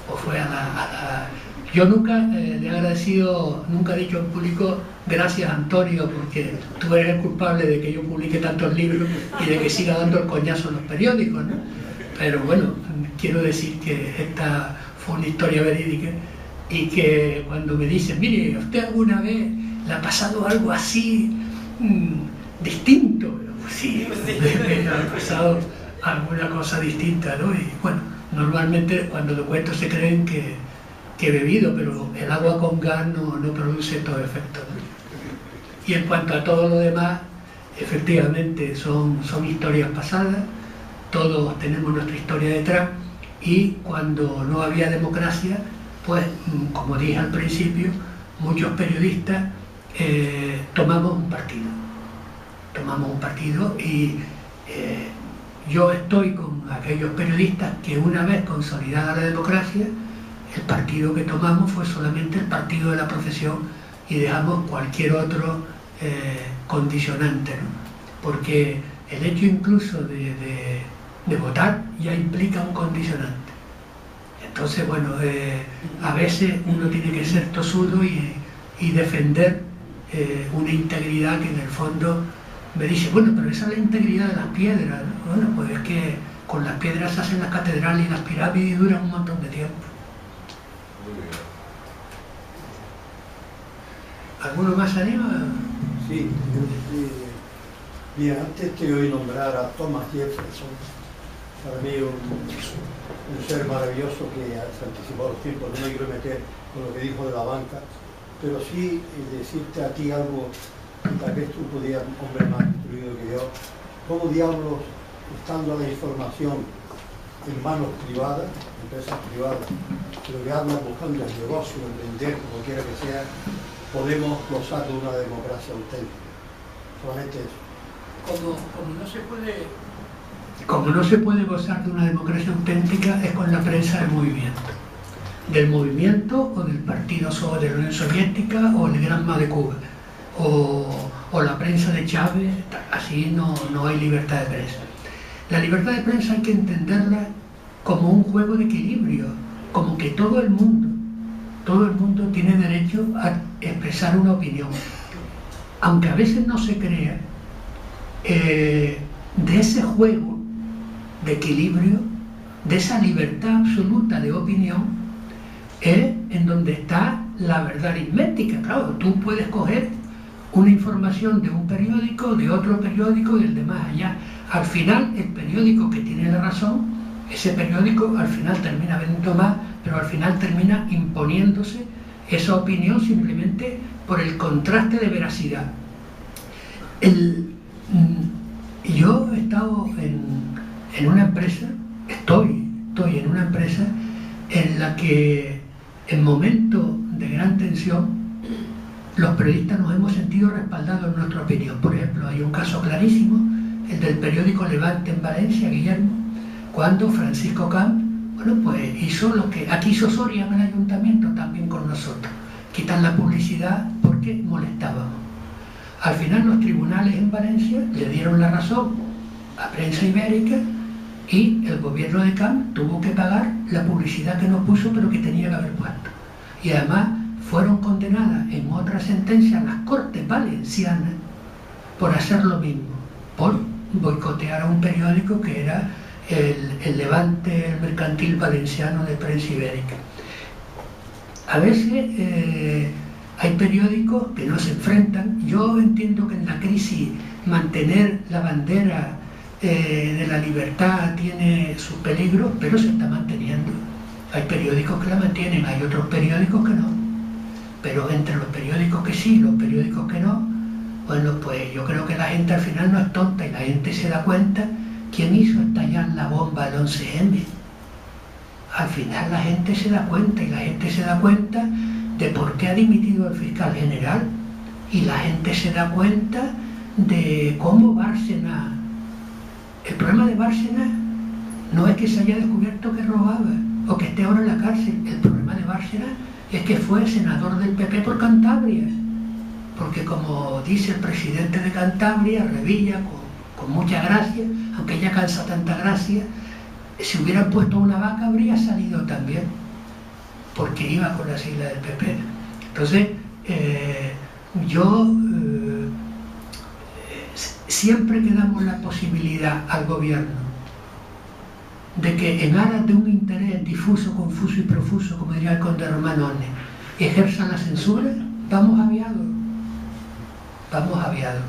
pues fue a la... Yo nunca le he agradecido, nunca he dicho en público gracias Antonio, porque tú eres el culpable de que yo publique tantos libros y de que siga dando el coñazo en los periódicos, ¿no? Pero bueno, quiero decir que esta fue una historia verídica, y que cuando me dicen, mire, ¿usted alguna vez le ha pasado algo así distinto? Pues sí, me ha pasado alguna cosa distinta, ¿no? Y bueno, normalmente cuando lo cuento se creen que he bebido, pero el agua con gas no produce todo efecto, ¿no? Y en cuanto a todo lo demás, efectivamente son historias pasadas, todos tenemos nuestra historia detrás, y cuando no había democracia, pues como dije al principio, muchos periodistas tomamos un partido y yo estoy con aquellos periodistas que una vez consolidada la democracia, el partido que tomamos fue solamente el partido de la profesión y dejamos cualquier otro condicionante, ¿no? Porque el hecho incluso de votar ya implica un condicionante. Entonces, bueno, a veces uno tiene que ser tosudo y defender una integridad que en el fondo me dice, bueno, pero esa es la integridad de las piedras, ¿no? Bueno, pues es que con las piedras se hacen las catedrales y las pirámides y duran un montón de tiempo. ¿Alguno más anima? Sí, mira, antes que hoy nombrar a Thomas Jefferson, para mí un ser maravilloso que se anticipó a los tiempos. No me quiero meter con lo que dijo de la banca, pero sí decirte a ti algo, tal vez tú podías, hombre más instruido que yo, cómo diablos, estando la información en manos privadas, empresas privadas, pero que andan buscando el negocio, emprender, como quiera que sea, podemos gozar de una democracia auténtica. Solamente eso. Como no se puede gozar de una democracia auténtica es con la prensa del movimiento o del partido de la Unión Soviética o el Granma de Cuba o la prensa de Chávez. Así no hay libertad de prensa. La libertad de prensa hay que entenderla como un juego de equilibrio, como que todo el mundo tiene derecho a expresar una opinión, aunque a veces no se crea. De ese juego de equilibrio, de esa libertad absoluta de opinión, es en donde está la verdad aritmética. Claro, tú puedes coger una información de un periódico, de otro periódico y del de más allá. Al final, el periódico que tiene la razón, ese periódico al final termina vendiendo más, pero al final termina imponiéndose esa opinión simplemente por el contraste de veracidad. Yo he estado en una empresa, estoy en una empresa en la que en momentos de gran tensión los periodistas nos hemos sentido respaldados en nuestra opinión. Por ejemplo, hay un caso clarísimo, el del periódico Levante en Valencia, Guillermo, cuando Francisco Camp, bueno, pues hizo lo que aquí hizo Soria en el ayuntamiento también con nosotros, quitar la publicidad porque molestábamos. Al final los tribunales en Valencia le dieron la razón a Prensa Ibérica Y el gobierno de Camp tuvo que pagar la publicidad que no puso, pero que tenía que haber puesto. Y además fueron condenadas en otra sentencia las Cortes Valencianas por hacer lo mismo, por boicotear a un periódico que era el Levante Mercantil Valenciano de Prensa Ibérica. A veces hay periódicos que no se enfrentan. Yo entiendo que en la crisis mantener la bandera de la libertad tiene sus peligros, pero se está manteniendo. Hay periódicos que la mantienen, hay otros periódicos que no. Pero entre los periódicos que sí, los periódicos que no, bueno, pues yo creo que la gente al final no es tonta y la gente se da cuenta quién hizo estallar la bomba del 11M. Al final la gente se da cuenta y la gente se da cuenta de por qué ha dimitido el fiscal general y la gente se da cuenta de cómo Bárcenas. El problema de Bárcenas no es que se haya descubierto que robaba o que esté ahora en la cárcel. El problema de Bárcenas es que fue senador del PP por Cantabria, porque como dice el presidente de Cantabria, Revilla, con mucha gracia, aunque ya cansa tanta gracia, si hubieran puesto una vaca habría salido también, porque iba con la sigla del PP. Entonces, siempre que damos la posibilidad al gobierno de que en aras de un interés difuso, confuso y profuso, como diría el conde Romanone, ejerza la censura, vamos aviados. Vamos aviados.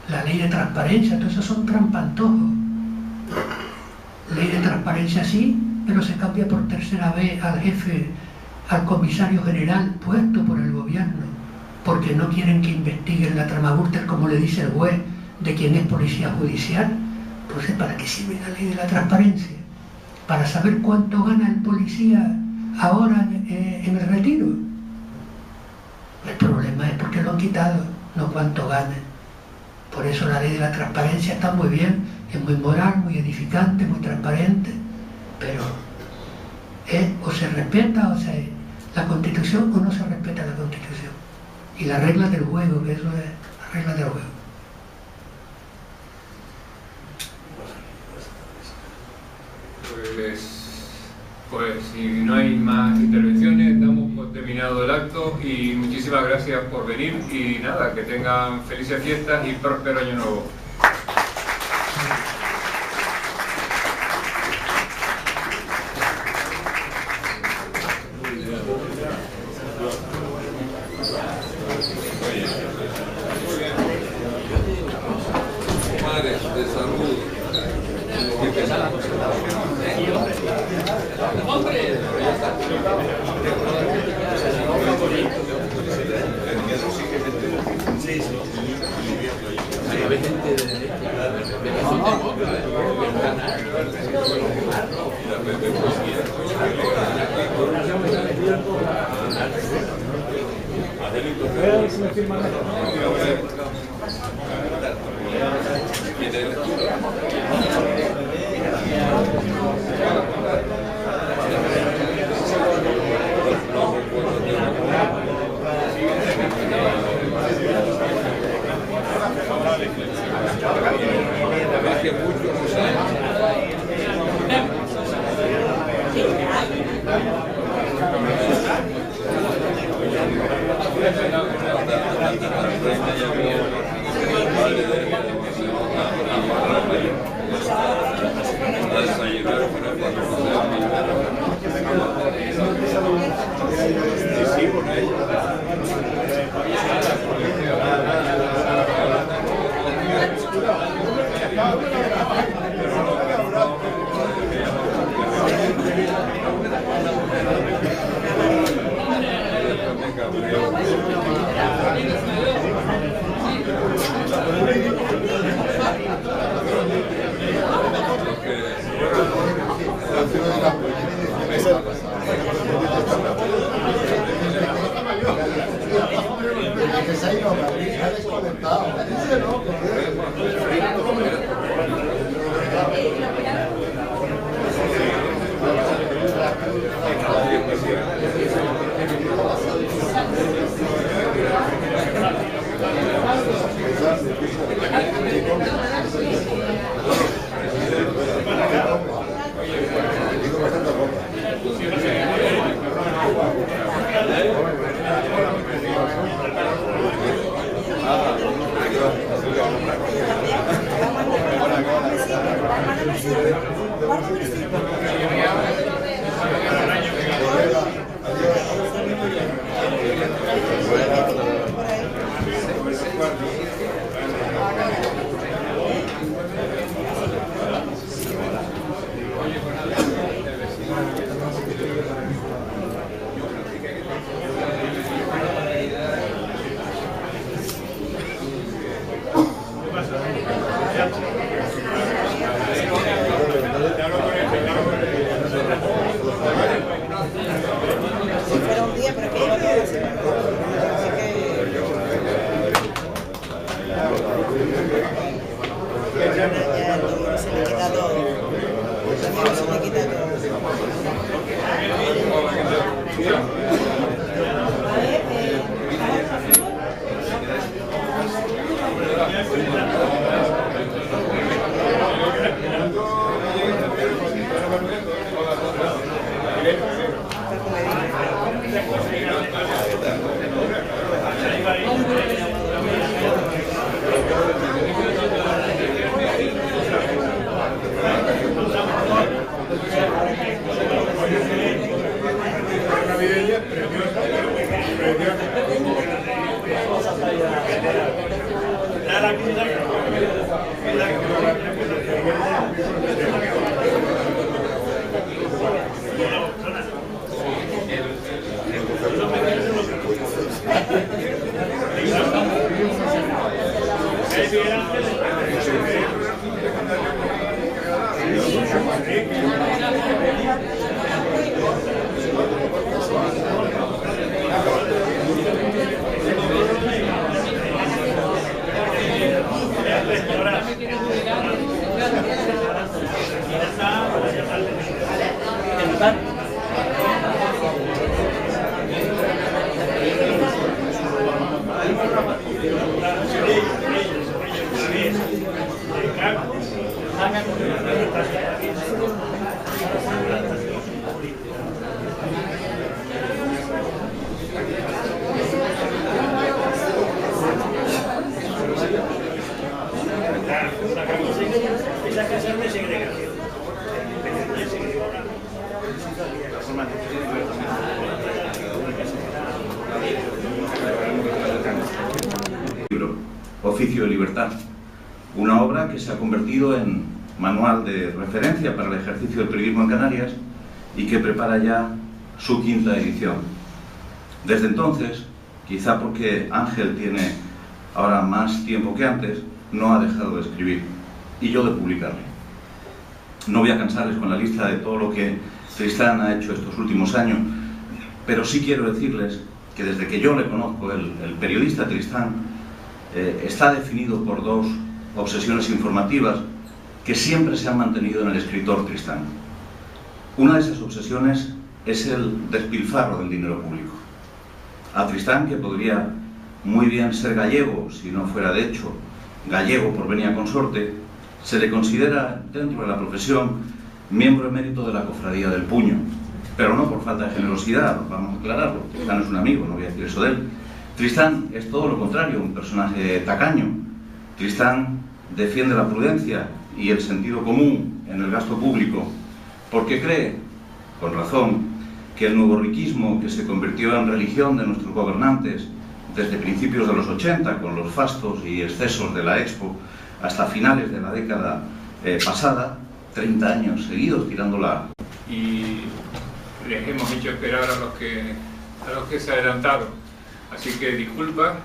La ley de transparencia, todo eso son trampantojos. Ley de transparencia sí, pero se cambia por tercera vez al jefe, al comisario general puesto por el gobierno, porque no quieren que investiguen la trama Gürtel, como le dice el juez, de quien es policía judicial. Entonces, ¿para qué sirve la ley de la transparencia? ¿Para saber cuánto gana el policía ahora en el retiro? El problema es porque lo han quitado, no cuánto gana. Por eso la ley de la transparencia está muy bien, es muy moral, muy edificante, muy transparente, pero o se respeta la Constitución o no se respeta la Constitución. Y las reglas del juego, que eso es las reglas del juego. Pues si no hay más intervenciones, damos por terminado el acto y muchísimas gracias por venir y nada, que tengan felices fiestas y próspero año nuevo. Oficio de Libertad, una obra que se ha convertido en manual de referencia para el ejercicio del periodismo en Canarias y que prepara ya su 5ª edición. Desde entonces, quizá porque Ángel tiene ahora más tiempo que antes, no ha dejado de escribir y yo de publicarle. No voy a cansarles con la lista de todo lo que Tristán ha hecho estos últimos años, pero sí quiero decirles que desde que yo le conozco, el periodista Tristán está definido por 2 obsesiones informativas que siempre se han mantenido en el escritor Tristán. Una de esas obsesiones es el despilfarro del dinero público. A Tristán, que podría muy bien ser gallego, si no fuera de hecho gallego por venia consorte, se le considera dentro de la profesión miembro emérito de la Cofradía del Puño, pero no por falta de generosidad, vamos a aclararlo. Tristán es un amigo, no voy a decir eso de él. Tristán es todo lo contrario, un personaje tacaño. Tristán defiende la prudencia y el sentido común en el gasto público porque cree, con razón, que el nuevo riquismo que se convirtió en religión de nuestros gobernantes desde principios de los 80 con los fastos y excesos de la Expo hasta finales de la década pasada, 30 años seguidos tirándola. Y les hemos hecho esperar a los que se adelantaron. Así que disculpa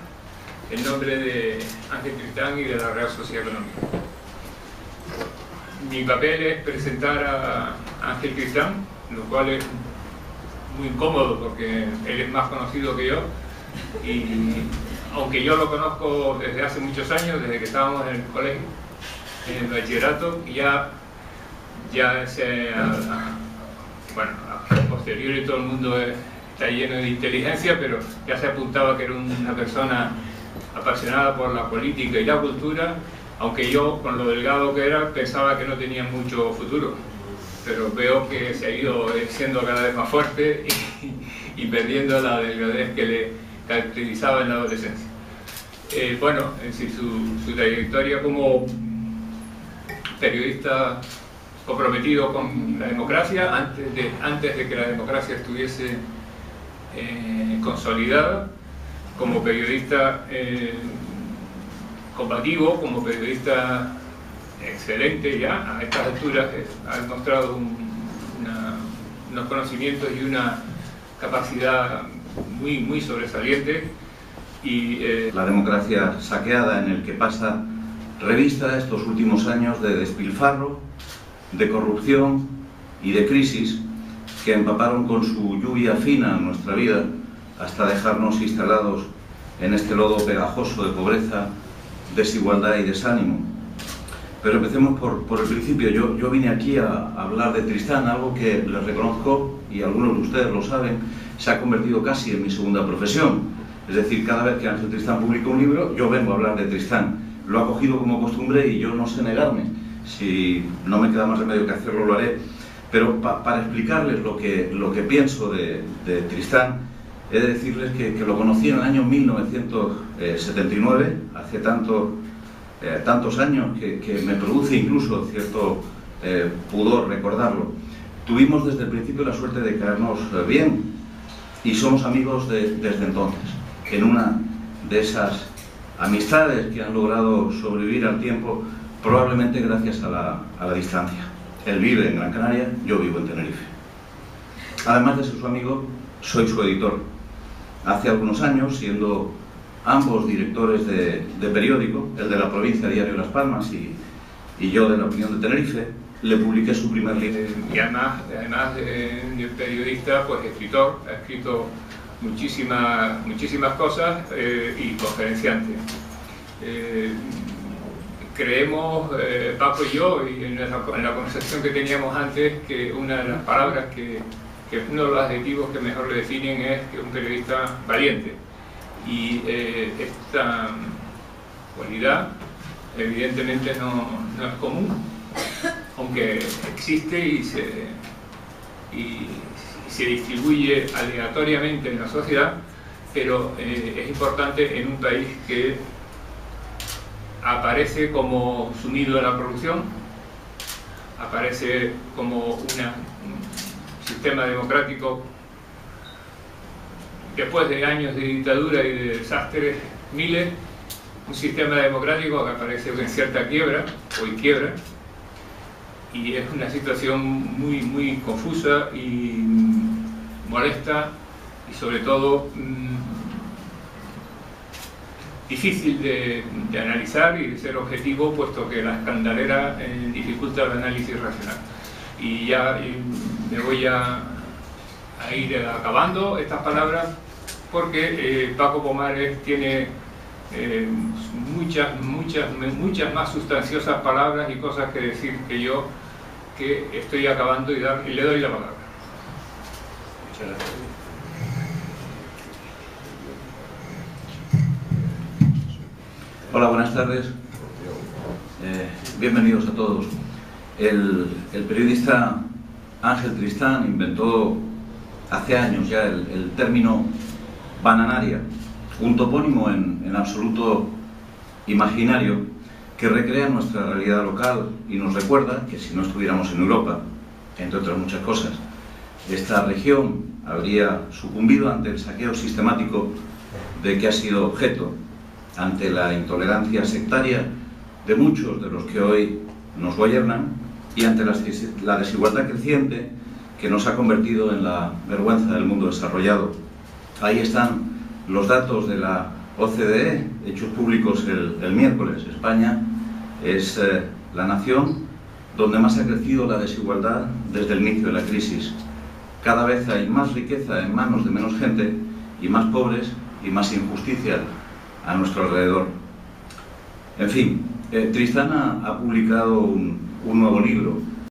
en nombre de Ángel Tristán y de la Real Sociedad Económica. Mi papel es presentar a Ángel Tristán, lo cual es muy incómodo porque él es más conocido que yo y aunque yo lo conozco desde hace muchos años, desde que estábamos en el colegio, en el bachillerato, ya bueno, a posteriori todo el mundo está lleno de inteligencia, pero ya se apuntaba que era una persona apasionada por la política y la cultura, aunque yo, con lo delgado que era, pensaba que no tenía mucho futuro. Pero veo que se ha ido siendo cada vez más fuerte y perdiendo la delgadez que le caracterizaba en la adolescencia. Bueno, en sí, su trayectoria como periodista comprometido con la democracia antes de que la democracia estuviese consolidada, como periodista combativo, como periodista excelente ya a estas alturas, ha demostrado unos conocimientos y una capacidad muy sobresaliente. Y la democracia saqueada, en el que pasa revista estos últimos años de despilfarro, de corrupción y de crisis que empaparon con su lluvia fina nuestra vida hasta dejarnos instalados en este lodo pegajoso de pobreza, desigualdad y desánimo. Pero empecemos por el principio. Yo vine aquí a hablar de Tristán, algo que les reconozco, y algunos de ustedes lo saben, se ha convertido casi en mi segunda profesión. Es decir, cada vez que Ángel Tristán publica un libro, yo vengo a hablar de Tristán. Lo ha cogido como costumbre y yo no sé negarme. Si no me queda más remedio que hacerlo, lo haré. Pero para explicarles lo que pienso de Tristán, he de decirles que lo conocí en el año 1979, hace tantos años que me produce incluso cierto pudor recordarlo. Tuvimos desde el principio la suerte de caernos bien y somos amigos desde entonces. En una de esas amistades que han logrado sobrevivir al tiempo, probablemente gracias a la distancia. Él vive en Gran Canaria, yo vivo en Tenerife. Además de ser su amigo, soy su editor. Hace algunos años, siendo ambos directores de periódico, el de la provincia Diario Las Palmas y yo de La Opinión de Tenerife, le publiqué su primer libro. Y además de periodista, pues escritor, ha escrito muchísimas cosas y conferenciante. Creemos, Paco y yo, y en la conversación que teníamos antes, que una de las palabras uno de los adjetivos que mejor le definen es que un periodista valiente. Y esta cualidad evidentemente no es común, aunque existe y se distribuye aleatoriamente en la sociedad, pero es importante en un país que aparece como sumido en la corrupción, aparece como un sistema democrático después de años de dictadura y de desastres miles, un sistema democrático que aparece en cierta quiebra, hoy quiebra, y es una situación muy confusa y molesta y sobre todo difícil de analizar y de ser objetivo, puesto que la escandalera dificulta el análisis racional. Y ya me voy a ir acabando estas palabras, porque Paco Pomares tiene muchas más sustanciosas palabras y cosas que decir que yo, que estoy acabando y le doy la palabra. Muchas gracias. Hola, buenas tardes. Bienvenidos a todos. El periodista Ángel Tristán inventó hace años ya el término bananaria, un topónimo en absoluto imaginario que recrea nuestra realidad local y nos recuerda que si no estuviéramos en Europa, entre otras muchas cosas, esta región habría sucumbido ante el saqueo sistemático de que ha sido objeto, ante la intolerancia sectaria de muchos de los que hoy nos gobiernan y ante la desigualdad creciente que nos ha convertido en la vergüenza del mundo desarrollado. Ahí están los datos de la OCDE, hechos públicos el miércoles. España es la nación donde más ha crecido la desigualdad desde el inicio de la crisis. Cada vez hay más riqueza en manos de menos gente y más pobres y más injusticia a nuestro alrededor. En fin, Tristán ha publicado un nuevo libro